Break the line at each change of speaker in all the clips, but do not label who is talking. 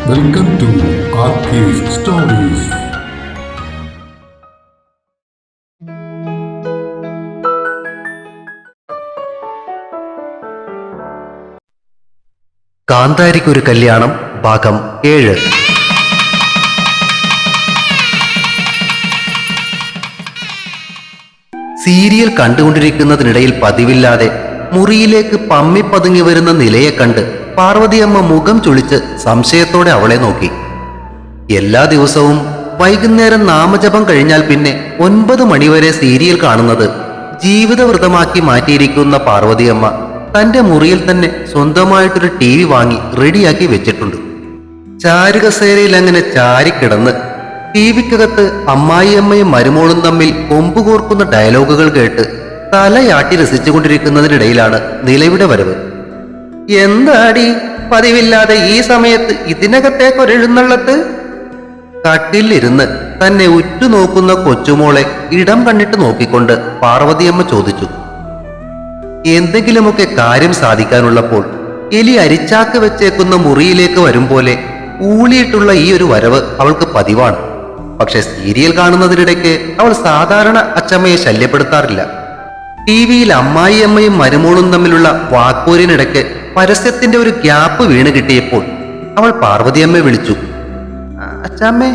Welcome to ആർക്കേസ് stories.
കാന്താരിക്കൊരു കല്യാണം ഭാഗം 7. സീരിയൽ കണ്ടുകൊണ്ടിരിക്കുന്നതിനിടയിൽ പതിവില്ലാതെ മുറിയിലേക്ക് പമ്മിപ്പതുങ്ങി വരുന്ന നിലയെ കണ്ട് പാർവതിയമ്മ മുഖം ചുളിച്ച് സംശയത്തോടെ അവളെ നോക്കി. എല്ലാ ദിവസവും വൈകുന്നേരം നാമജപം കഴിഞ്ഞാൽ പിന്നെ 9 മണിവരെ സീരിയൽ കാണുന്നത് ജീവിതവൃതമാക്കി മാറ്റിയിരിക്കുന്ന പാർവതിയമ്മ തന്റെ മുറിയിൽ തന്നെ സ്വന്തമായിട്ടൊരു TV വാങ്ങി റെഡിയാക്കി വെച്ചിട്ടുണ്ട്. ചാരുകസേരയിൽ അങ്ങനെ ചാരിക്കിടന്ന് ടിവിക്കകത്ത് അമ്മായിയമ്മയും മരുമോളും തമ്മിൽ കൊമ്പുകോർക്കുന്ന ഡയലോഗുകൾ കേട്ട് തലയാട്ടി രസിച്ചുകൊണ്ടിരിക്കുന്നതിനിടയിലാണ് നിലയുടെ വരവ്. എന്താടി പതിവില്ലാതെ ഈ സമയത്ത് ഇതിനകത്തേക്കൊരെഴുന്നള്ളത്ത്? കട്ടിലിരുന്ന് തന്നെ ഉറ്റുനോക്കുന്ന കൊച്ചുമോളെ ഇടം കണ്ടിട്ട് നോക്കിക്കൊണ്ട് പാർവതിയമ്മ ചോദിച്ചു. എന്തെങ്കിലുമൊക്കെ കാര്യം സാധിക്കാനുള്ളപ്പോൾ എലി അരിച്ചാക്ക് വെച്ചേക്കുന്ന മുറിയിലേക്ക് വരും പോലെ ഊളിയിട്ടുള്ള ഈ ഒരു വരവ് അവൾക്ക് പതിവാണ്. പക്ഷെ സീരിയൽ കാണുന്നതിനിടയ്ക്ക് അവൾ സാധാരണ അച്ചമ്മയെ ശല്യപ്പെടുത്താറില്ല. ടിവിയിൽ അമ്മായിയമ്മയും മരുമോളും തമ്മിലുള്ള വാക്പോരിനിടയ്ക്ക് പരസ്യത്തിന്റെ ഒരു ഗ്യാപ്പ് വീണ് കിട്ടിയപ്പോൾ അവൾ പാർവതിയമ്മയെ വിളിച്ചു. അച്ചമ്മേ.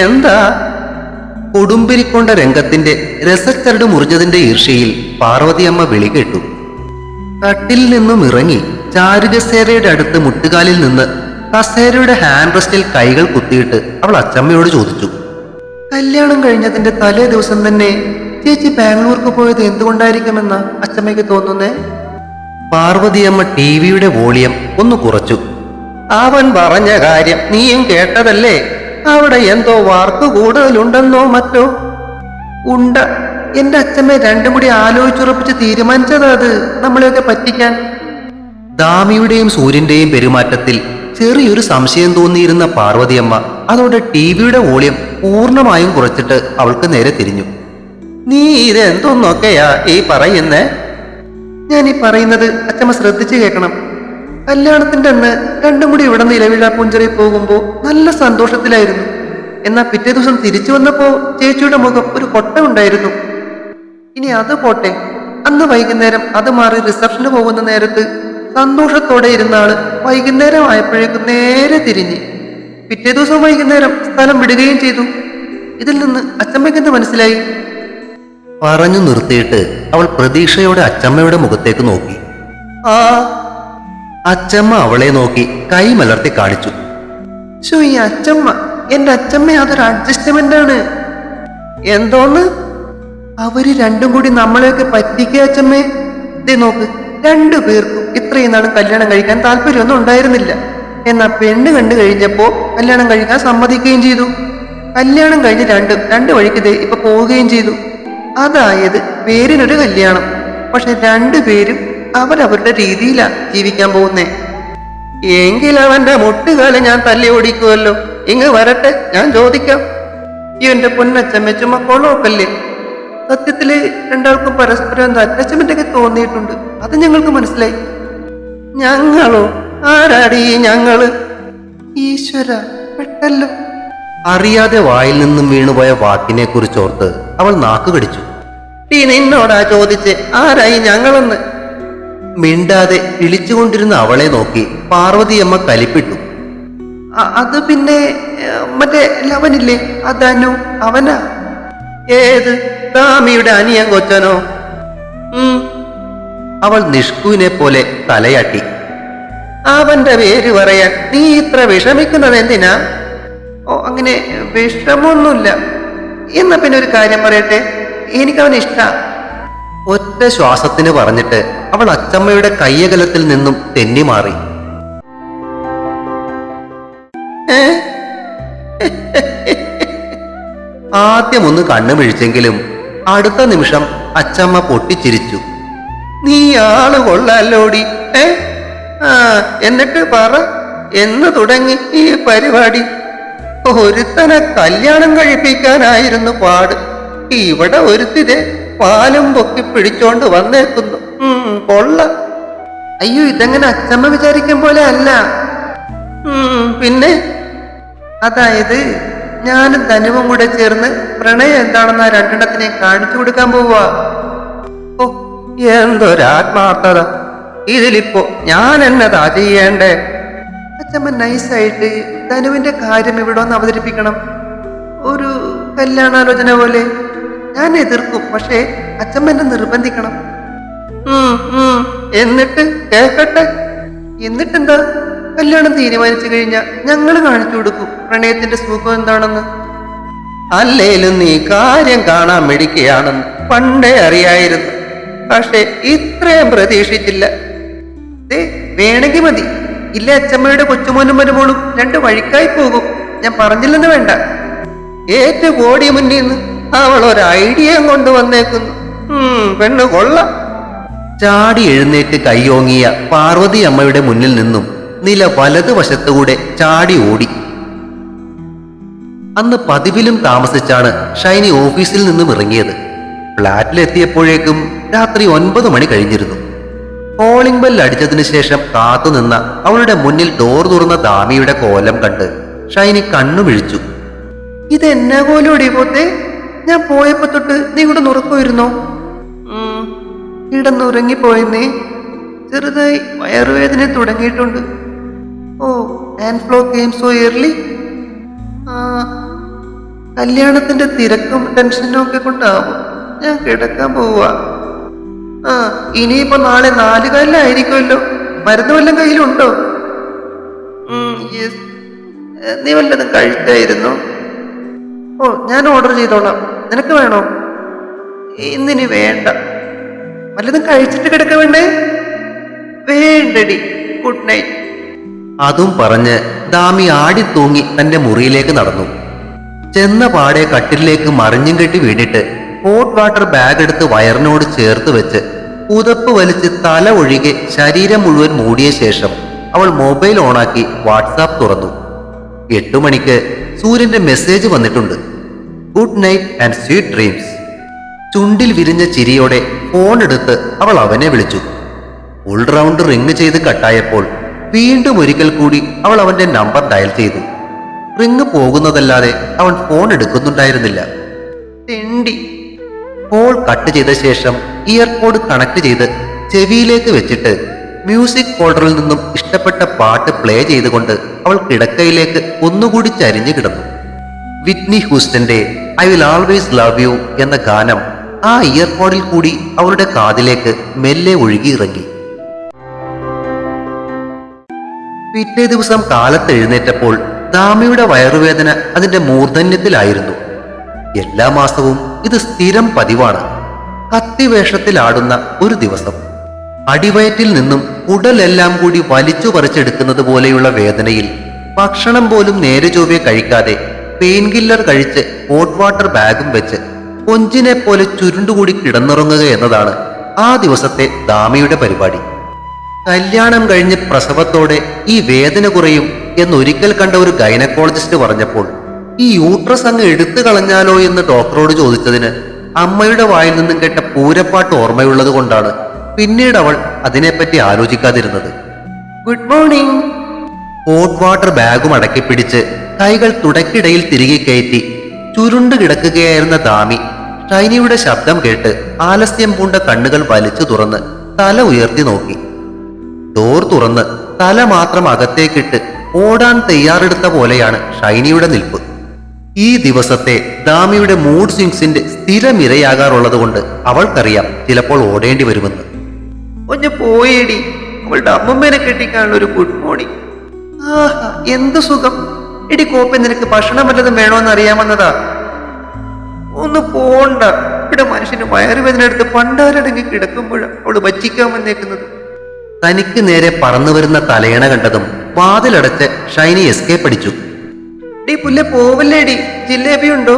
എന്താ? കൊടുമ്പിരിക്കൊണ്ട രംഗത്തിന്റെ രസച്ചരട് മുറിഞ്ഞതിന്റെ ഈർഷ്യയിൽ പാർവതിയമ്മ വിളി കേട്ടു. കട്ടിൽ നിന്നും ഇറങ്ങി ചാരുകസേരയുടെ അടുത്ത് മുട്ടുകാലിൽ നിന്ന് കസേരയുടെ ഹാൻഡ് റെസ്റ്റിൽ കൈകൾ കുത്തിയിട്ട് അവൾ അച്ചമ്മയോട് ചോദിച്ചു. കല്യാണം കഴിഞ്ഞതിന്റെ തലേ ദിവസം തന്നെ ചേച്ചി ബാംഗ്ലൂർക്ക് പോയത് എന്തുകൊണ്ടായിരിക്കുമെന്ന അച്ചമ്മയ്ക്ക് തോന്നുന്നേ? പാർവതിയമ്മ ടിവിയുടെ വോളിയം ഒന്ന് കുറച്ചു. അവൻ പറഞ്ഞ കാര്യം നീയും കേട്ടതല്ലേ? അവിടെ എന്തോ വാർക്ക് കൂടുതലുണ്ടെന്നോ മറ്റോ. ഉണ്ട. എന്റെ അച്ഛമ്മ രണ്ടും കൂടി ആലോചിച്ചുറപ്പിച്ച് തീരുമാനിച്ചത് അത് നമ്മളെയൊക്കെ പറ്റിക്കാൻ. ദാമിയുടെയും സൂര്യന്റെയും പെരുമാറ്റത്തിൽ ചെറിയൊരു സംശയം തോന്നിയിരുന്ന പാർവതിയമ്മ അതോടെ ടിവിയുടെ വോളിയം പൂർണ്ണമായും കുറച്ചിട്ട് അവൾക്ക് നേരെ തിരിഞ്ഞു. നീ ഇതെന്തോന്നൊക്കെയാ ഈ പറയുന്നേ? ഞാൻ ഈ പറയുന്നത് അച്ഛമ്മ ശ്രദ്ധിച്ചു കേൾക്കണം. കല്യാണത്തിന്റെ അന്ന് രണ്ടും കൂടി ഇവിടെ നിലവിഴ പുഞ്ചറി പോകുമ്പോ നല്ല സന്തോഷത്തിലായിരുന്നു. എന്നാ പിറ്റേ ദിവസം തിരിച്ചു വന്നപ്പോ ചേച്ചിയുടെ മുഖം ഒരു കൊട്ട ഉണ്ടായിരുന്നു. ഇനി അത് പോട്ടെ, അന്ന് വൈകുന്നേരം അത് മാറി റിസപ്ഷന് പോകുന്ന നേരത്ത് സന്തോഷത്തോടെ ഇരുന്ന ആള് വൈകുന്നേരം ആയപ്പോഴേക്കും നേരെ തിരിഞ്ഞ് പിറ്റേ ദിവസം വൈകുന്നേരം സ്ഥലം വിടുകയും ചെയ്തു. ഇതിൽ നിന്ന് അച്ചമ്മയ്ക്ക് എന്ത് മനസ്സിലായി? പറഞ്ഞു നിർത്തിയിട്ട് അവൾ പ്രതീക്ഷയോടെ അച്ചമ്മയുടെ മുഖത്തേക്ക് നോക്കി. ആ. അച്ചമ്മ അവളെ നോക്കി കൈ മലർത്തി കാണിച്ചു. ഈ അച്ചമ്മ, എന്റെ അച്ചമ്മ അതൊരു അഡ്ജസ്റ്റ്മെന്റ് ആണ്. എന്തോന്ന്? അവര് രണ്ടും കൂടി നമ്മളെയൊക്കെ പറ്റിക്കുക അച്ചമ്മേ. ഇതേ നോക്ക്, 2 പേർക്കും ഇത്രയും നാളും കല്യാണം കഴിക്കാൻ താല്പര്യമൊന്നും ഉണ്ടായിരുന്നില്ല. എന്നാ പെണ്ണ് കണ്ടു കഴിഞ്ഞപ്പോ കല്യാണം കഴിക്കാൻ സമ്മതിക്കുകയും ചെയ്തു. കല്യാണം കഴിഞ്ഞ് രണ്ട് വഴിക്ക് ഇപ്പൊ പോവുകയും ചെയ്തു. അതായത് പേരിനൊരു കല്യാണം, പക്ഷെ 2 പേരും അവരവരുടെ രീതിയിലാ ജീവിക്കാൻ പോകുന്നേ. എങ്കിൽ അവന്റെ മുട്ടുകാലം ഞാൻ തല്ലി ഓടിക്കുമല്ലോ. ഇങ്ങ് വരട്ടെ, ഞാൻ ചോദിക്കാം. എന്റെ പൊന്നച്ചമ്മ ചുമ കൊളോക്കല്ലേ? സത്യത്തില് രണ്ടാൾക്കും പരസ്പരം എന്താ അറ്റാച്ച്മെന്റ് ഒക്കെ തോന്നിയിട്ടുണ്ട്. അത് ഞങ്ങൾക്ക് മനസ്സിലായി. ഞങ്ങളോ? ആരാടി ഞങ്ങള്? ഈശ്വര, പെട്ടല്ലോ. അറിയാതെ വായിൽ നിന്നും വീണുപോയ വാക്കിനെ കുറിച്ചോർത്ത് അവൾ നാക്ക് കടിച്ചു. നിന്നോടാ ചോദിച്ചേ ആരായി ഞങ്ങളെന്ന്? മിണ്ടാതെ ഇളിച്ചുകൊണ്ടിരുന്ന അവളെ നോക്കി പാർവതിയമ്മ കലിപ്പിട്ടു. അത് പിന്നെ മറ്റേ ലവനില്ലേ, അതനു, അവനാ. ഏത്? ദാമിയുടെ അനിയൻ കൊച്ചനോ? അവൾ നിഷ്കുവിനെ പോലെ തലയാട്ടി. അവന്റെ പേര് പറയാൻ നീ ഇത്ര വിഷമിക്കുന്നത് എന്തിനാ? ഓ, അങ്ങനെ വിഷമൊന്നുമില്ല. എന്നാ പിന്നെ ഒരു കാര്യം പറയട്ടെ, എനിക്കവൻ ഇഷ്ടാ. ഒറ്റ ശ്വാസത്തിന് പറഞ്ഞിട്ട് അവൾ അച്ചമ്മയുടെ കയ്യകലത്തിൽ നിന്നും തെന്നി മാറി. ആദ്യം ഒന്ന് കണ്ണുമിഴിച്ചെങ്കിലും അടുത്ത നിമിഷം അച്ചമ്മ പൊട്ടിച്ചിരിച്ചു. നീ ആള് കൊള്ളാലോടി. എന്നിട്ട് പറ, എന്ന് തുടങ്ങി ഈ പരിപാടി? ഒരുത്തനെ കല്യാണം കഴിപ്പിക്കാനായിരുന്നു പാട്. ഇവിടെ ഒരുത്തിരെ പാലും പൊക്കി പിടിച്ചോണ്ട് വന്നേക്കുന്നു. കൊള്ള. അയ്യോ, ഇതെങ്ങനെ അച്ചമ്മ വിചാരിക്കും പോലെ അല്ല. പിന്നെ അതായത് ഞാനും ധനുവും കൂടെ ചേർന്ന് പ്രണയം എന്താണെന്ന് ആ രണ്ടെണ്ണത്തിനെ കാണിച്ചു കൊടുക്കാൻ പോവാ. ഓ, എന്തൊരാത്മാർത്ഥത! ഇതിലിപ്പോ ഞാൻ എന്നതാ ചെയ്യേണ്ടേ? അച്ഛമ്മ നൈസായിട്ട് ധനുവിന്റെ കാര്യം ഇവിടെ ഒന്ന് അവതരിപ്പിക്കണം. ഒരു കല്യാണാലോചന പോലെ. ഞാൻ എതിർക്കും, പക്ഷേ അച്ഛമ്മ എന്നെ നിർബന്ധിക്കണം. എന്നിട്ട് കേക്കട്ടെ. എന്നിട്ടെന്താ? കല്യാണം തീരുമാനിച്ചു കഴിഞ്ഞാൽ ഞങ്ങൾ കാണിച്ചു കൊടുക്കും പ്രണയത്തിന്റെ സുഖം എന്താണെന്ന്. അല്ലേലും നീ കാര്യം കാണാൻ മിടിക്കുകയാണെന്ന് പണ്ടേ അറിയായിരുന്നു, പക്ഷെ ഇത്രയും പ്രതീക്ഷിച്ചില്ല. വേണമെങ്കിൽ മതി. ഇല്ല, അച്ഛമ്മയുടെ കൊച്ചുമോനും മരുമോളും രണ്ട് വഴിക്കായി പോകും. ഞാൻ പറഞ്ഞില്ലെന്ന് വേണ്ട. ഏറ്റു കോടി മുന്നിൽ നിന്ന് അവൾ ഒരു ഐഡിയ കൊണ്ടുവന്നേക്കുന്നു. പെണ്ണ് കൊള്ളാം. ചാടി എഴുന്നേറ്റ് കൈയോങ്ങിയ പാർവതി അമ്മയുടെ മുന്നിൽ നിന്നും നില വലതുവശത്തുകൂടെ ചാടി ഓടി. അന്ന് പതിവിലും താമസിച്ചാണ് ഷൈനി ഓഫീസിൽ നിന്നും ഇറങ്ങിയത്. ഫ്ലാറ്റിലെത്തിയപ്പോഴേക്കും രാത്രി 9 മണി കഴിഞ്ഞിരുന്നു. കോളിംഗ് ബെൽ അടിച്ചതിന് ശേഷം കാത്തുനിന്ന അവളുടെ മുന്നിൽ ഡോർ തുറന്ന ദാമിയുടെ കോലം കണ്ട് ഷൈനി കണ്ണുമിഴിച്ചു. ഇതെന്നാ കോലോടി പോത്തെ? ഞാൻ പോയപ്പോ തൊട്ട് നീ ഇവിടെ നുറക്കുമായിരുന്നോ? കിടന്നുറങ്ങിപ്പോയെന്നേ. ചെറുതായി വയറുവേദന തുടങ്ങിയിട്ടുണ്ട്. ഓ, and flow came so early. കല്യാണത്തിന്റെ തിരക്കും ടെൻഷനും ഒക്കെ കൊണ്ടാവും ഞാൻ കിടക്കാൻ പോവാ. ഇനിയിപ്പോ നാളെ 4 കാലിലായിരിക്കുമല്ലോ. മരുന്ന് വല്ലതും കയ്യിലുണ്ടോ? യെസ്. നീ വല്ലതും കഴിച്ചായിരുന്നോ? ഓ, ഞാൻ ഓർഡർ ചെയ്തോളാം. നിനക്ക് വേണോ? ഇന്നിനി വേണ്ട. വല്ലതും കഴിച്ചിട്ട് കിടക്ക വേണ്ടേ? വേണ്ടടി. Good night. അതും പറഞ്ഞ് ദാമി ആടിത്തൂങ്ങി തന്റെ മുറിയിലേക്ക് നടന്നു. ചെന്ന പാടെ കട്ടിലേക്ക് മറിഞ്ഞും കെട്ടി വീണിട്ട് ഹോട്ട് വാട്ടർ ബാഗ് എടുത്ത് വയറിനോട് ചേർത്ത് വെച്ച് പുതപ്പ് വലിച്ച് തല ഒഴികെ ശരീരം മുഴുവൻ മൂടിയ ശേഷം അവൾ മൊബൈൽ ഓണാക്കി വാട്സാപ്പ് തുറന്നു. 8 മണിക്ക് സൂര്യന്റെ മെസ്സേജ് വന്നിട്ടുണ്ട്. Good night and sweet dreams. ചുണ്ടിൽ വിരിഞ്ഞ ചിരിയോടെ ഫോൺ എടുത്ത് അവൾ അവനെ വിളിച്ചു. ഫുൾ റൗണ്ട് റിങ് ചെയ്ത് കട്ടായപ്പോൾ വീണ്ടും ഒരിക്കൽ കൂടി അവൾ അവന്റെ നമ്പർ ഡയൽ ചെയ്തു. റിങ് പോകുന്നതല്ലാതെ അവൻ ഫോൺ എടുക്കുന്നുണ്ടായിരുന്നില്ല. തെണ്ടി. കോൾ കട്ട് ചെയ്ത ശേഷം ഇയർപോഡ് കണക്ട് ചെയ്ത് ചെവിയിലേക്ക് വെച്ചിട്ട് മ്യൂസിക് ഫോൾഡറിൽ നിന്നും ഇഷ്ടപ്പെട്ട പാട്ട് പ്ലേ ചെയ്തുകൊണ്ട് അവൾ കിടക്കയിലേക്ക് ഒന്നുകൂടി ചരിഞ്ഞു കിടന്നു. വിറ്റ്നി ഹൂസ്റ്റന്റെ I will always love you എന്ന ഗാനം ആ ഇയർപോഡിൽ കൂടി അവളുടെ കാതിലേക്ക് മെല്ലെ ഒഴുകിയിറങ്ങി. പിറ്റേ ദിവസം കാലത്ത് എഴുന്നേറ്റപ്പോൾ ദാമിയുടെ വയറുവേദന അതിന്റെ മൂർധന്യത്തിലായിരുന്നു. എല്ലാ മാസവും ഇത് സ്ഥിരം പതിവാണ്. കത്തിവേഷത്തിലാടുന്ന ഒരു ദിവസം. അടിവയറ്റിൽ നിന്നും ഉടലെല്ലാം കൂടി വലിച്ചു പറിച്ചെടുക്കുന്നത് പോലെയുള്ള വേദനയിൽ ഭക്ഷണം പോലും നേരെ ചൊവ്വെ കഴിക്കാതെ പെയിൻ കില്ലർ കഴിച്ച് ഹോട്ട് വാട്ടർ ബാഗും വെച്ച് കൊഞ്ചിനെ പോലെ ചുരുണ്ടുകൂടി കിടന്നുറങ്ങുക എന്നതാണ് ആ ദിവസത്തെ ദാമിയുടെ പരിപാടി. കല്യാണം കഴിഞ്ഞ് പ്രസവത്തോടെ ഈ വേദന കുറയും എന്നൊരിക്കൽ കണ്ട ഒരു ഗൈനക്കോളജിസ്റ്റ് പറഞ്ഞപ്പോൾ ഈ യൂട്രസ് അങ്ങ് എടുത്തു കളഞ്ഞാലോ എന്ന് ഡോക്ടറോട് ചോദിച്ചതിന് അമ്മയുടെ വായിൽ നിന്നും കേട്ട പൂരപ്പാട്ട് ഓർമ്മയുള്ളത് കൊണ്ടാണ് പിന്നീട് അവൾ അതിനെപ്പറ്റി ആലോചിക്കാതിരുന്നത്. Good morning. ഹോട്ട് വാട്ടർ ബാഗും അടക്കിപ്പിടിച്ച് കൈകൾ തുടക്കിടയിൽ തിരികെ കയറ്റി ചുരുണ്ടു കിടക്കുകയായിരുന്ന ദാമി ഷൈനിയുടെ ശബ്ദം കേട്ട് ആലസ്യം പൂണ്ട കണ്ണുകൾ വലിച്ചു തുറന്ന് തല ഉയർത്തി നോക്കി. ഡോർ തുറന്ന് തല മാത്രം അകത്തേക്കിട്ട് ഓടാൻ തയ്യാറെടുത്ത പോലെയാണ് ഷൈനിയുടെ നിൽപ്പ്. ഈ ദിവസത്തെ ദാമിയുടെ മൂഡ് സ്വിങ്സിന്റെ സ്ഥിരം ഇരയാകാറുള്ളത് കൊണ്ട് അവൾക്കറിയാം ചിലപ്പോൾ ഓടേണ്ടി വരുമെന്ന്. ഒന്ന് പോയേടി. അവളുടെ അമ്മമ്മേനെ കെട്ടിക്കാനുള്ള ഒരു ഗുഡ് മോർണിംഗ്. ആഹാ, എന്ത് സുഖം. എടി കോപ്പെ, നിനക്ക് ഭക്ഷണം വല്ലതും വേണോന്ന് അറിയാമെന്നതാ. ഒന്ന് പോണ്ട. ഇവിടെ മനുഷ്യന് വയറുവേദന എടുത്ത് പണ്ടാരടങ്ങി കിടക്കുമ്പോഴാണ് അവള് വച്ചിക്കാൻ വന്നേക്കുന്നത്. തനിക്ക് നേരെ പറന്നു വരുന്ന തലയണ കണ്ടതും വാതിലടച്ച് ഷൈനി എസ്കേപ്പ് അടിച്ചു. ഡി പുല്ലെ, പോവല്ലേടി, ജിലേബി ഉണ്ടോ?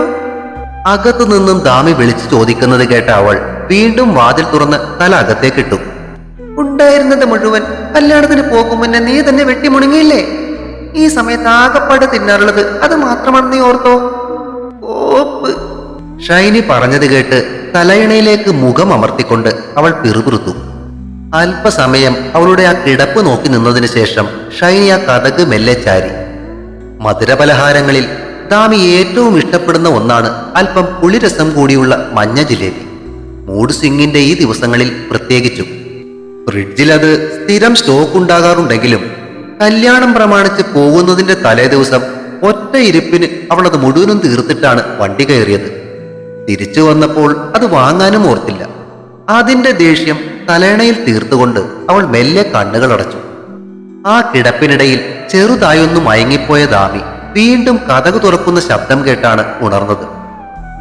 അകത്തു നിന്നും ദാമി വിളിച്ചു ചോദിക്കുന്നത് കേട്ട അവൾ വീണ്ടും വാതിൽ തുറന്ന് തല അകത്തേക്കിട്ടു. ഉണ്ടായിരുന്നത് മുഴുവൻ കല്യാണത്തിന് പോകും മുന്നേ നീ തന്നെ വെട്ടിമുണങ്ങിയില്ലേ? ഈ സമയത്ത് ആകപ്പാട് തിന്നാറുള്ളത് അത് മാത്രമാണ്, നീ ഓർത്തോ? ഓപ്പ്. ഷൈനി പറഞ്ഞത് കേട്ട് തലയണയിലേക്ക് മുഖം അമർത്തിക്കൊണ്ട് അവൾ പിറുപിറുത്തു. അല്പസമയം അവളുടെ ആ കിടപ്പ് നോക്കി നിന്നതിന് ശേഷം ഷൈനി ആ കതക് മെല്ലെ ചാരി. മധുരപലഹാരങ്ങളിൽ ദാമി ഏറ്റവും ഇഷ്ടപ്പെടുന്ന ഒന്നാണ് അല്പം പുളിരസം കൂടിയുള്ള മഞ്ഞ ജിലേബി. മൂഡ് സ്വിങ്ങിന്റെ ഈ ദിവസങ്ങളിൽ പ്രത്യേകിച്ചും. ഫ്രിഡ്ജിൽ അത് സ്ഥിരം സ്റ്റോക്ക് ഉണ്ടാകാറുണ്ടെങ്കിലും കല്യാണം പ്രമാണിച്ച് പോകുന്നതിന്റെ തലേ ദിവസം ഒറ്റ ഇരിപ്പിന് അവൾ അത് മുഴുവനും തീർത്തിട്ടാണ് വണ്ടി കയറിയത്. തിരിച്ചു വന്നപ്പോൾ അത് വാങ്ങാനും ഓർത്തില്ല. അതിന്റെ ദേഷ്യം തലേണയിൽ തീർത്തുകൊണ്ട് അവൾ മെല്ലെ കണ്ണുകൾ അടച്ചു. ആ കിടപ്പിനിടയിൽ ചെറുതായൊന്നു മയങ്ങിപ്പോയ ദാമി വീണ്ടും കതക് തുറക്കുന്ന ശബ്ദം കേട്ടാണ് ഉണർന്നത്.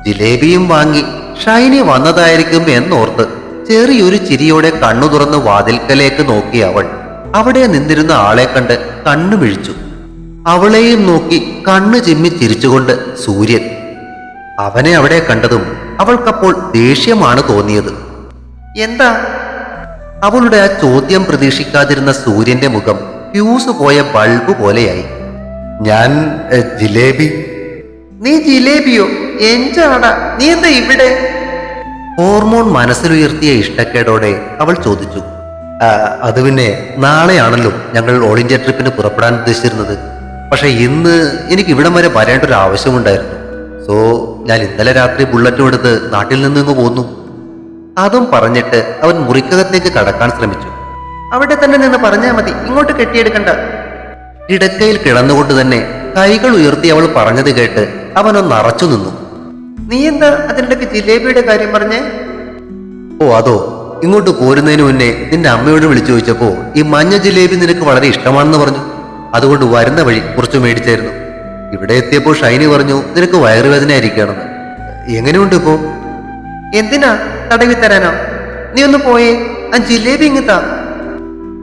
ജിലേബിയും വാങ്ങി ഷൈനി വന്നതായിരിക്കും എന്നോർത്ത് ചെറിയൊരു ചിരിയോടെ കണ്ണു തുറന്ന് വാതിൽക്കലേക്ക് നോക്കി അവൾ അവിടെ നിന്നിരുന്ന ആളെ കണ്ട് കണ്ണു മിഴിച്ചു. അവളെയും നോക്കി കണ്ണു ചിമ്മി ചിരിച്ചുകൊണ്ട് സൂര്യൻ. അവനെ അവിടെ കണ്ടതും അവൾക്കപ്പോൾ ദേഷ്യമാണ് തോന്നിയത്. എന്താ? അവളുടെ ആ ചോദ്യം പ്രതീക്ഷിക്കാതിരുന്ന സൂര്യന്റെ മുഖം ഫ്യൂസ് പോയ ബൾബ് പോലെയായി. ഞാൻ ജിലേബി. നീ ജിലേബിയോ? എഞ്ചാടാ, നീ എന്താ ഇവിടെ? ഹോർമോൺ മനസ്സിലുയർത്തിയ ഇഷ്ടക്കേടോടെ അവൾ ചോദിച്ചു. അത് പിന്നെ നാളെയാണല്ലോ ഞങ്ങൾ ഓൾ ഇന്ത്യ ട്രിപ്പിന് പുറപ്പെടാൻ ഉദ്ദേശിച്ചിരുന്നത്. പക്ഷെ ഇന്ന് എനിക്ക് ഇവിടം വരെ വരേണ്ട ഒരു ആവശ്യമുണ്ടായിരുന്നു. സോ ഞാൻ ഇന്നലെ രാത്രി ബുള്ളറ്റും എടുത്ത് നാട്ടിൽ നിന്നിങ്ങ് പോന്നു. അതും പറഞ്ഞിട്ട് അവൻ മുറിക്കകത്തേക്ക് കടക്കാൻ ശ്രമിച്ചു. അവിടെ തന്നെ നിന്ന് പറഞ്ഞാൽ മതി, ഇങ്ങോട്ട് കെട്ടിയെടുക്കണ്ട. കിടക്കയിൽ കിടന്നുകൊണ്ട് തന്നെ കൈകൾ ഉയർത്തി അവൾ പറഞ്ഞത് കേട്ട് അവനൊന്ന് അറച്ചു നിന്നു. നീ എന്താ അതിനിടയ്ക്ക് ജിലേബിയുടെ കാര്യം പറഞ്ഞേ? ഓ അതോ, ഇങ്ങോട്ട് പോരുന്നതിന് മുന്നേ നിന്റെ അമ്മയോട് വിളിച്ചു ചോദിച്ചപ്പോ ഈ മഞ്ഞ ജിലേബി നിനക്ക് വളരെ ഇഷ്ടമാണെന്ന് പറഞ്ഞു. അതുകൊണ്ട് വരുന്ന വഴി കുറച്ച് മേടിച്ചായിരുന്നു. ഇവിടെ എത്തിയപ്പോൾ ഷൈനി പറഞ്ഞു നിനക്ക് വയറുവേദന ആയിരിക്കുകയാണെന്ന്. എങ്ങനെയുണ്ട് ഇപ്പോ? എന്തിനാ തടവി തരാനോ? നീ ഒന്ന് പോയേ, ആ ജിലേബി ഇങ്ങത്താ.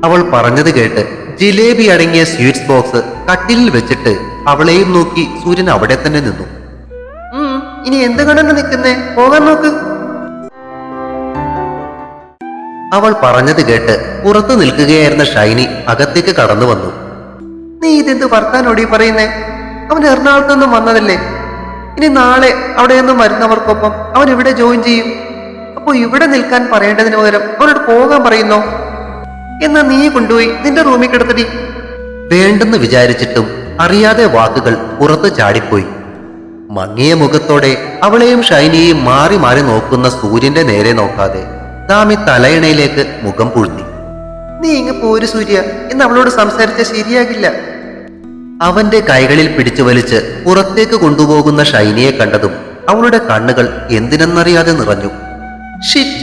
അവൾ പറഞ്ഞത് കേട്ട് ജിലേബി അടങ്ങിയ സ്വീറ്റ്സ് ബോക്സ് കട്ടിലിൽ വെച്ചിട്ട് അവളെയും നോക്കി സൂര്യൻ അവിടെ തന്നെ നിന്നു. ഇനി എന്ത് കണ്ടു നിൽക്കുന്നേ? പോകാൻ നോക്ക്. അവൾ പറഞ്ഞത് കേട്ട് പുറത്തു നിൽക്കുകയായിരുന്ന ഷൈനി അകത്തേക്ക് കടന്നു വന്നു. നീ ഇതെന്ത് വർത്താനോടി പറയുന്നേ? അവൻ എറണാകുളത്ത് നിന്നും വന്നതല്ലേ? ഇനി നാളെ അവിടെയൊന്നും വരുന്നവർക്കൊപ്പം അവൻ ഇവിടെ ജോയിൻ ചെയ്യും. അപ്പൊ ഇവിടെ നിൽക്കാൻ പറയേണ്ടതിന് പകരം അവനോട് പോകാൻ പറയുന്നോ? എന്നാ നീ കൊണ്ടുപോയി നിന്റെ റൂമിൽ കിടത്തടി. വേണ്ടെന്ന് വിചാരിച്ചിട്ടും അറിയാതെ വാക്കുകൾ പുറത്ത് ചാടിപ്പോയി. മങ്ങിയ മുഖത്തോടെ അവളെയും ഷൈനിയെയും മാറി മാറി നോക്കുന്ന സൂര്യന്റെ നേരെ നോക്കാതെ ദാമി തലയിണയിലേക്ക് മുഖം പൂഴ്ത്തി. നീ ഇങ്ങ് പോര് സൂര്യ, എന്ന് അവളോട് സംസാരിച്ച ശരിയാകില്ല. അവന്റെ കൈകളിൽ പിടിച്ചു വലിച്ച് പുറത്തേക്ക് കൊണ്ടുപോകുന്ന ഷൈനിയെ കണ്ടതും അവളുടെ കണ്ണുകൾ എന്തിനെന്നറിയാതെ നിറഞ്ഞു. ഷിറ്റ്!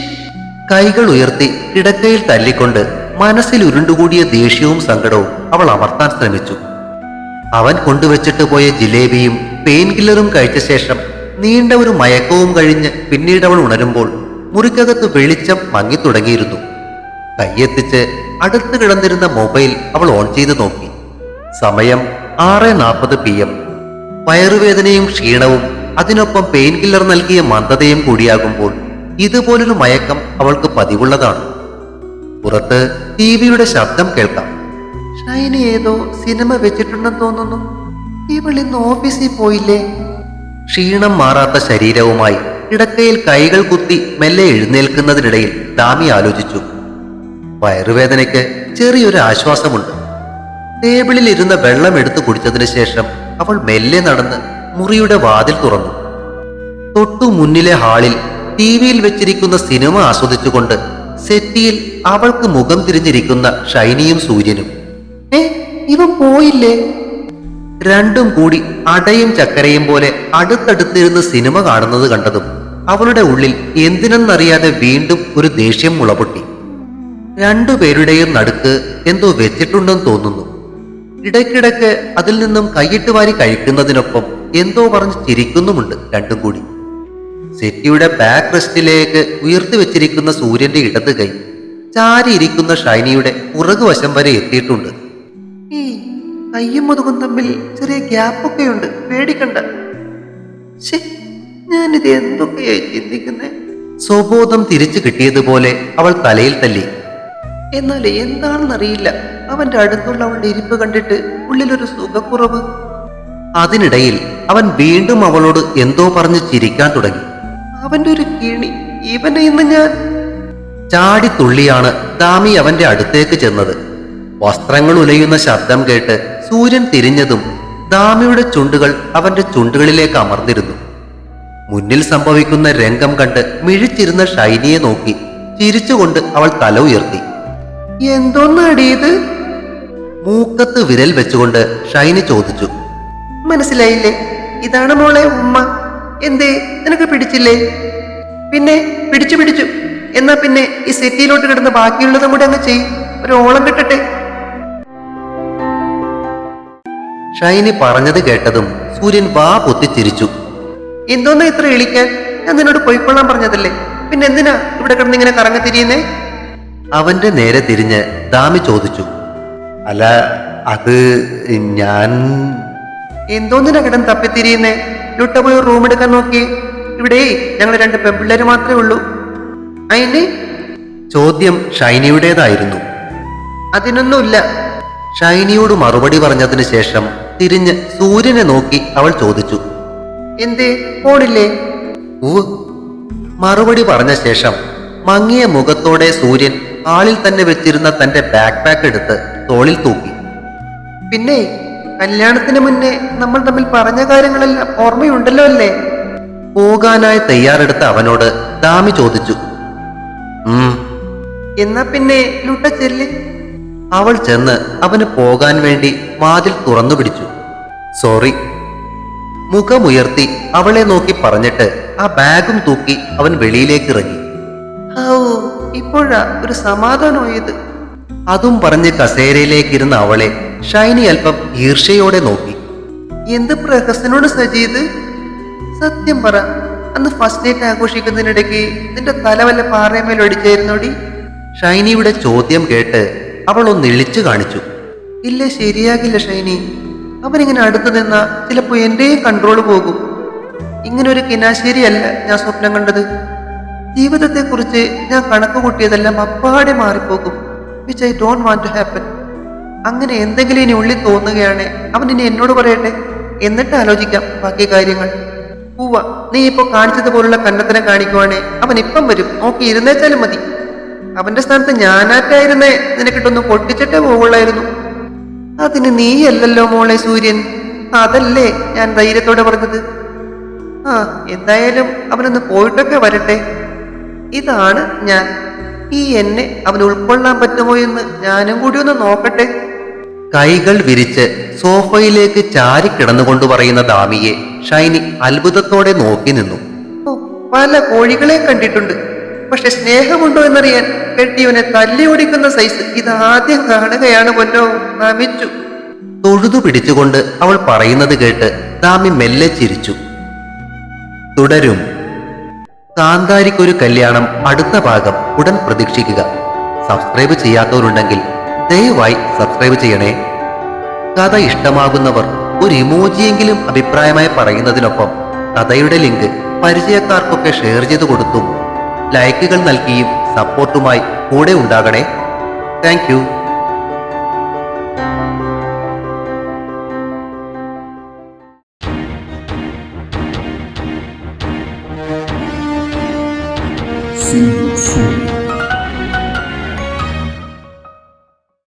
കൈകൾ ഉയർത്തി കിടക്കയിൽ തല്ലിക്കൊണ്ട് മനസ്സിൽ ഉരുണ്ടുകൂടിയ ദേഷ്യവും സങ്കടവും അവൾ അമർത്താൻ ശ്രമിച്ചു. അവൻ കൊണ്ടുവച്ചിട്ട് പോയ ജിലേബിയും പെയിൻ കില്ലറും കഴിച്ച ശേഷം നീണ്ട ഒരു മയക്കവും കഴിഞ്ഞ് പിന്നീട് അവൾ ഉണരുമ്പോൾ മുറിക്കകത്ത് വെളിച്ചം മങ്ങിത്തുടങ്ങിയിരുന്നു. കൈയെത്തിച്ച് അടുത്ത് കിടന്നിരുന്ന മൊബൈൽ അവൾ ഓൺ ചെയ്ത് നോക്കി. സമയം 6:40 PM. വയറുവേദനയും ക്ഷീണവും അതിനൊപ്പം പെയിൻ കില്ലർ നൽകിയ മന്ദതയും കൂടിയാകുമ്പോൾ ഇതുപോലൊരു മയക്കം അവൾക്ക് പതിവുള്ളതാണ്. പുറത്ത് ടിവിയുടെ ശബ്ദം കേൾക്കാം. ഷൈനി ഏതോ സിനിമ വെച്ചിട്ടുണ്ടെന്ന് തോന്നുന്നു. ഇവളിന്ന് ഓഫീസിൽ പോയില്ലേ? ക്ഷീണം മാറാത്ത ശരീരവുമായി കിടക്കയിൽ കൈകൾ കുത്തി മെല്ലെ എഴുന്നേൽക്കുന്നതിനിടയിൽ ദാമി ആലോചിച്ചു. വയറുവേദനയ്ക്ക് ചെറിയൊരു ആശ്വാസമുണ്ട്. ടേബിളിൽ ഇരുന്ന വെള്ളം എടുത്തു കുടിച്ചതിന് ശേഷം അവൾ മെല്ലെ നടന്ന് മുറിയുടെ വാതിൽ തുറന്നു. തൊട്ടു മുന്നിലെ ഹാളിൽ ടിവിയിൽ വെച്ചിരിക്കുന്ന സിനിമ ആസ്വദിച്ചുകൊണ്ട് സെറ്റിയിൽ അവൾക്ക് മുഖം തിരിഞ്ഞിരിക്കുന്ന ഷൈനിയും സൂര്യനും. ഇവൻ പോയില്ലേ? രണ്ടും കൂടി അടയും ചക്കരയും പോലെ അടുത്തടുത്തിരുന്ന് സിനിമ കാണുന്നത് കണ്ടതും അവളുടെ ഉള്ളിൽ എന്തിനെന്നറിയാതെ വീണ്ടും ഒരു ദേഷ്യം മുളപൊട്ടി. രണ്ടുപേരുടെയും നടുക്ക് എന്തോ വെച്ചിട്ടുണ്ടെന്ന് തോന്നുന്നു. ഇടയ്ക്കിടയ്ക്ക് അതിൽ നിന്നും കൈയിട്ട് വാരി കഴിക്കുന്നതിനൊപ്പം എന്തോ പറഞ്ഞ് ചിരിക്കുന്നുമുണ്ട് രണ്ടും കൂടി. സെറ്റിയുടെ ബാക്ക് റെസ്റ്റിലേക്ക് ഉയർത്തി വെച്ചിരിക്കുന്ന സൂര്യന്റെ ഇടത് കൈ ചാരിയിരിക്കുന്ന ഷൈനിയുടെ പുറകുവശം വരെ എത്തിയിട്ടുണ്ട്. ഈ കയ്യും മുതുകും തമ്മിൽ ചെറിയ ഗ്യാപ്പൊക്കെയുണ്ട്, പേടിക്കണ്ട. ഞാനിത് എന്തൊക്കെയായി ചിന്തിക്കുന്നേ? സ്വബോധം തിരിച്ചു കിട്ടിയതുപോലെ അവൾ തലയിൽ തല്ലി. എന്നാൽ എന്താണെന്നറിയില്ല, അവന്റെ അടുത്തുള്ള അവളുടെ ഇരിപ്പ് കണ്ടിട്ട് ഉള്ളിലൊരു സുഖക്കുറവ്. അതിനിടയിൽ അവൻ വീണ്ടും അവളോട് എന്തോ പറഞ്ഞ് ചിരിക്കാൻ തുടങ്ങി. അവന്റെ ഒരു കിണി, ഇവനെ ഇന്ന് ഞാൻ... ചാടിത്തുള്ളിയാണ് ദാമി അവന്റെ അടുത്തേക്ക് ചെന്നത്. വസ്ത്രങ്ങൾ ഉലയുന്ന ശബ്ദം കേട്ട് സൂര്യൻ തിരിഞ്ഞതും ദാമിയുടെ ചുണ്ടുകൾ അവന്റെ ചുണ്ടുകളിലേക്ക് അമർന്നിരുന്നു. മുന്നിൽ സംഭവിക്കുന്ന രംഗം കണ്ട് മിഴിച്ചിരുന്ന ഷൈനിയെ നോക്കി ചിരിച്ചുകൊണ്ട് അവൾ തല ഉയർത്തി. എന്തോന്നടിയത്? മൂക്കത്ത് വിരൽ വെച്ചുകൊണ്ട് ഷൈനി ചോദിച്ചു. മനസ്സിലായില്ലേ? ഇതാണ് മോളെ ഉമ്മ. എന്തേ, നിനക്ക് പിടിച്ചില്ലേ? പിന്നെ പിടിച്ചു. എന്നാ പിന്നെ ഈ സെറ്റിയിലോട്ട് കിടന്ന് ബാക്കിയുള്ളതും കൂടെ അങ്ങ് ചെയ്യും. ഒരു ഓളം കിട്ടട്ടെ. ഷൈനി പറഞ്ഞത് കേട്ടതും സൂര്യൻ വാ പൊത്തിച്ചിരിച്ചു. എന്തോന്നാ ഇത്ര എളിക്കാൻ? ഞാൻ നിന്നോട് പോയിക്കൊള്ളാൻ പറഞ്ഞതല്ലേ, പിന്നെ എന്തിനാ ഇവിടെ കിടന്നിങ്ങനെ കറങ്ങി തിരിയുന്നേ? അവന്റെ നേരെ തിരിഞ്ഞ് ദാമി ചോദിച്ചു. അല്ല, അത് ഞാൻ... എന്തോന്നിനാ കിടന്ന് തപ്പിത്തിരിയുന്നേ? ലുട്ട പോയി റൂം എടുക്കാൻ നോക്കി. ഇവിടെ ഞങ്ങൾ 2 പെൺപിള്ളേര് മാത്രമേ ഉള്ളൂ. അതിന് ചോദ്യം ഷൈനിയുടേതായിരുന്നു. അതിനൊന്നുമില്ല. ഷൈനിയോട് മറുപടി പറഞ്ഞതിന് ശേഷം തിരിഞ്ഞ് സൂര്യനെ നോക്കി അവൾ ചോദിച്ചു. എന്തേ, പോണില്ലേ? മറുപടി പറഞ്ഞ ശേഷം മങ്ങിയ മുഖത്തോടെ സൂര്യൻ ആളിൽ തന്നെ വെച്ചിരുന്ന തന്റെ ബാക്ക് പാക്ക് എടുത്ത് തോളിൽ തൂക്കി. പിന്നെ കല്യാണത്തിന് മുന്നേ നമ്മൾ തമ്മിൽ പറഞ്ഞ കാര്യങ്ങളെല്ലാം ഓർമ്മയുണ്ടല്ലോ അല്ലേ? പോകാനായി തയ്യാറെടുത്ത അവനോട് ദാമി ചോദിച്ചു. എന്നാ പിന്നെ ലുട്ട ചെല്ല്. അവൾ ചെന്ന് അവന് പോകാൻ വേണ്ടി വാതിൽ തുറന്നു പിടിച്ചു. സോറി. മുഖമുയർത്തി അവളെ നോക്കി പറഞ്ഞിട്ട് ആ ബാഗും തൂക്കി അവൻ വെളിയിലേക്ക് ഇറങ്ങി. ഇപ്പോഴാ ഒരു സമാധാനമായത്. അതും പറഞ്ഞ് കസേരയിലേക്കിരുന്ന അവളെ ഷൈനി അല്പം ഈർഷ്യയോടെ നോക്കി. എന്ത് പ്രഹസനോട് സജീത്? സത്യം പറ, അന്ന് ഫസ്റ്റ് നൈറ്റ് ആഘോഷിക്കുന്നതിനിടയ്ക്ക് നിന്റെ തല വല്ല പാറയമേൽ അടിച്ചായിരുന്നോടി? ഷൈനിയുടെ ചോദ്യം കേട്ട് അവൾ ഒന്ന് ഇളിച്ചു കാണിച്ചു. ഇല്ല, ശരിയാകില്ല ഷൈനി. അവനിങ്ങനെ അടുത്തു നിന്നാ ചിലപ്പോ എന്റെയും കൺട്രോൾ പോകും. ഇങ്ങനൊരു കിനാശേരിയല്ല ഞാൻ സ്വപ്നം കണ്ടത്. ജീവിതത്തെക്കുറിച്ച് ഞാൻ കണക്ക് കൂട്ടിയതെല്ലാം അപ്പാടെ മാറിപ്പോകും. Which I don't want to happen. അങ്ങനെ എന്തെങ്കിലും ഇനി ഉള്ളിൽ തോന്നുകയാണ് അവൻ ഇനി എന്നോട് പറയട്ടെ, എന്നിട്ട് ആലോചിക്കാം ബാക്കി കാര്യങ്ങൾ. പൂവ, നീ ഇപ്പൊ കാണിച്ചതുപോലുള്ള കന്നത്തരം കാണിക്കുവാണേ അവൻ ഇപ്പം വരും. നോക്കി ഇരുന്നേച്ചാലും മതി. അവന്റെ സ്ഥാനത്ത് ഞാനാറ്റായിരുന്നേ നിനക്കിട്ടൊന്ന് പൊട്ടിച്ചിട്ടേ പോവുള്ളായിരുന്നു. അതിന് നീയല്ലല്ലോ മോളെ സൂര്യൻ. അതല്ലേ ഞാൻ ധൈര്യത്തോടെ പറഞ്ഞത്. എന്തായാലും അവനൊന്ന് പോയിട്ടൊക്കെ വരട്ടെ. ഇതാണ് ഞാൻ. ഈ എന്നെ അവന് ഉൾക്കൊള്ളാൻ പറ്റുമോ എന്ന് ഞാനും കൂടി ഒന്ന് നോക്കട്ടെ. കൈകൾ വിരിച്ച് സോഫയിലേക്ക് ചാരി കിടന്നുകൊണ്ട് പറയുന്ന ദാമിയെ ഷൈനി അത്ഭുതത്തോടെ നോക്കി നിന്നു. പല കോഴികളെ കണ്ടിട്ടുണ്ട്, പക്ഷെ സ്നേഹമുണ്ടോ എന്നറിയാൻ കെട്ടിയവനെ തല്ലി ഓടിക്കുന്ന സൈസ് ഇതാദ്യം കാണുകയാണ്. പൊന്നോ, നമിച്ചു. തൊഴുതു പിടിച്ചുകൊണ്ട് അവൾ പറയുന്നത് കേട്ട് ദാമി മെല്ലെ ചിരിച്ചു. തുടരും. കാന്താരിക്കൊരു കല്യാണം അടുത്ത ഭാഗം ഉടൻ പ്രതീക്ഷിക്കുക. സബ്സ്ക്രൈബ് ചെയ്യാത്തവരുണ്ടെങ്കിൽ ദയവായി സബ്സ്ക്രൈബ് ചെയ്യണേ. കഥ ഇഷ്ടമാകുന്നവർ ഒരു ഇമോജിയെങ്കിലും അഭിപ്രായമായി പറയുന്നതിനൊപ്പം കഥയുടെ ലിങ്ക് പരിചയക്കാർക്കൊക്കെ ഷെയർ ചെയ്തു കൊടുത്തും ലൈക്കുകൾ നൽകിയും സപ്പോർട്ടുമായി കൂടെ ഉണ്ടാകണേ. Thank you.
See you soon.